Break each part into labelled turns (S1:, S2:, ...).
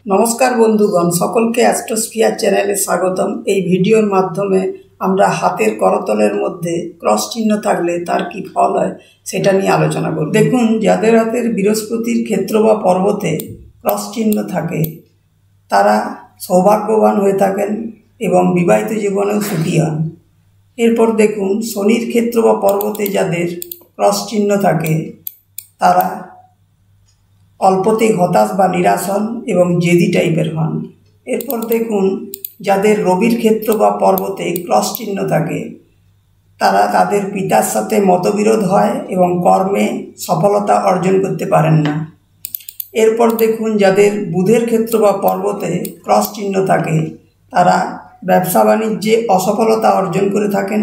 S1: नमस्कार बंधुगण सकलके एस्ट्रोस्फियर चैनेले स्वागतम। এই ভিডিওর মাধ্যমে আমরা হাতের করতলের মধ্যে ক্রস চিহ্ন থাকলে তার কি ফল হয় সেটা নিয়ে আলোচনা করব। দেখুন, যাদের হাতের বৃহস্পতির ক্ষেত্র বা পর্বতে ক্রস চিহ্ন থাকে তারা সৌভাগ্যবান হয়ে থাকেন এবং বিবাহিত জীবনেও সুখী হন। এরপর দেখুন, শনির ক্ষেত্র বা পর্বতে যাদের ক্রস চিহ্ন থাকে তারা অল্পতেই হতাশ বা নিরাশ হন এবং জেদি টাইপের হন। এরপর দেখুন, যাদের রবির ক্ষেত্র বা পর্বতে ক্রস চিহ্ন থাকে তারা তাদের পিতার সাথে মতবিরোধ হয় এবং কর্মে সফলতা অর্জন করতে পারেন না। এরপর দেখুন, যাদের বুধের ক্ষেত্র বা পর্বতে ক্রস চিহ্ন থাকে তারা ব্যবসা বাণিজ্যে অসফলতা অর্জন করে থাকেন,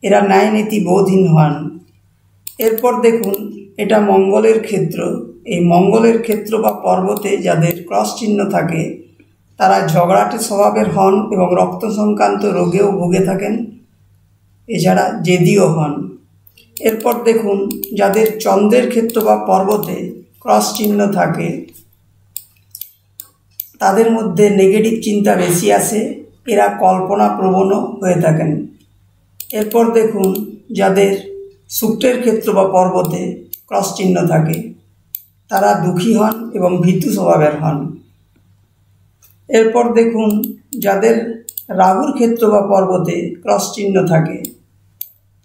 S1: এরা ন্যায় নীতি বোধহীন হন। এরপর দেখুন, এটা মঙ্গলের ক্ষেত্র। এই মঙ্গলের ক্ষেত্র বা পর্বতে যাদের ক্রস চিহ্ন থাকে তারা ঝগড়াটে স্বভাবের হন এবং রক্ত সংক্রান্ত রোগেও ভুগে থাকেন, এছাড়া জেদিও হন। এরপর দেখুন, যাদের চন্দ্রের ক্ষেত্র বা পর্বতে ক্রস চিহ্ন থাকে তাদের মধ্যে নেগেটিভ চিন্তা বেশি আসে, এরা কল্পনা প্রবণও হয়ে থাকেন। এরপর দেখুন, যাদের শুক্রের ক্ষেত্র বা পর্বতে ক্রস চিহ্ন থাকে তারা দুঃখী হন এবং ভীতু স্বভাবের হন। এরপর দেখুন, যাদের রাহুর ক্ষেত্র বা পর্বতে ক্রস চিহ্ন থাকে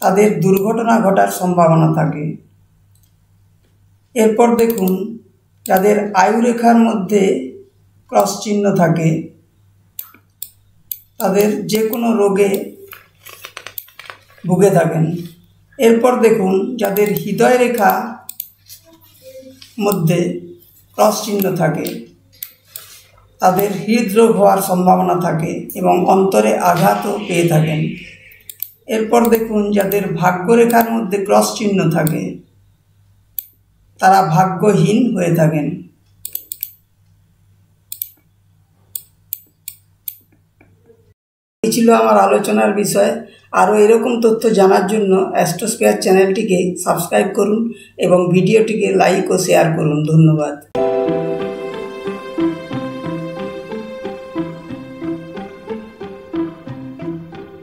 S1: তাদের দুর্ঘটনা ঘটার সম্ভাবনা থাকে। এরপর দেখুন, যাদের আয়ুরেখার মধ্যে ক্রস চিহ্ন থাকে তাদের যে কোনো রোগে ভুগে থাকেন। এরপর দেখুন, যাদের হৃদয় রেখা মধ্যে ক্রস চিহ্ন থাকে তাদের হৃদরোগ হওয়ার সম্ভাবনা থাকে এবং অন্তরে আঘাতও পেয়ে থাকেন। এরপর দেখুন, যাদের ভাগ্যরেখার মধ্যে ক্রস চিহ্ন থাকে তারা ভাগ্যহীন হয়ে থাকেন। এই ছিল আমার আলোচনার বিষয়। আরও এরকম তথ্য জানার জন্য অ্যাস্ট্রোস্ফিয়ার চ্যানেলটিকে সাবস্ক্রাইব করুন এবং ভিডিওটিকে লাইক ও শেয়ার করুন। ধন্যবাদ।